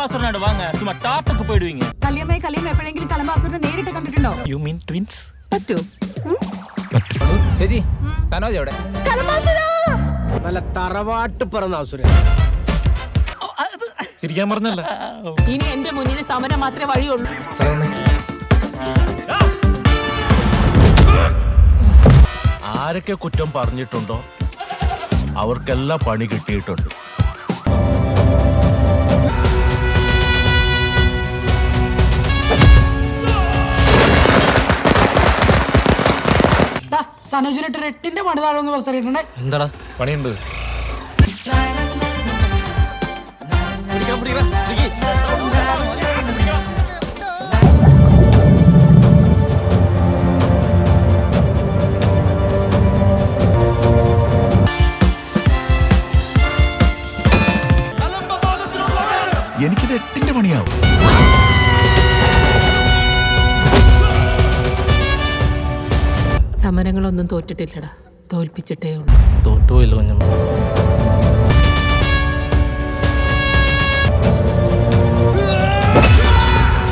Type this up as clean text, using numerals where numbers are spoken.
കലമ്പാസുരനാണ് വാങ്ങ ചുമ്മാ ടാപ്പൊക്കെ പോയിടുവീங்க കല്യമ്മയെ എപ്പോഴെങ്കിലും കലമ്പാസുരനെ നേരിട്ട് കണ്ടിട്ടുണ്ടോ? You mean twins? പറ്റൂ. ചേച്ചി സനോജ് എവിടെ? നല്ല തറവാട്ട് പറഞ്ഞ അസുരൻ. ചിരിക്കാൻ പറഞ്ഞല്ല. ഇനി എന്റെ മുന്നിൽ സമരം മാത്രമേ വഴിയുള്ളൂ. ആരൊക്കെ കുറ്റം പറഞ്ഞിട്ടുണ്ടോ അവർക്കെല്ലാം പണി കിട്ടിയിട്ടുണ്ട്. സനോജിനിട്ട് റെട്ടിന്റെ പണി താഴെന്ന് പറഞ്ഞിട്ടുണ്ട്. എന്താടാ പണിയുണ്ട്? എനിക്കിത് 8ന്റെ പണിയാവും. സമരങ്ങളൊന്നും തോറ്റിട്ടില്ലടാ, തോൽപ്പിച്ചിട്ടേ ഉള്ളൂ. തോറ്റുപോയില്ലോ.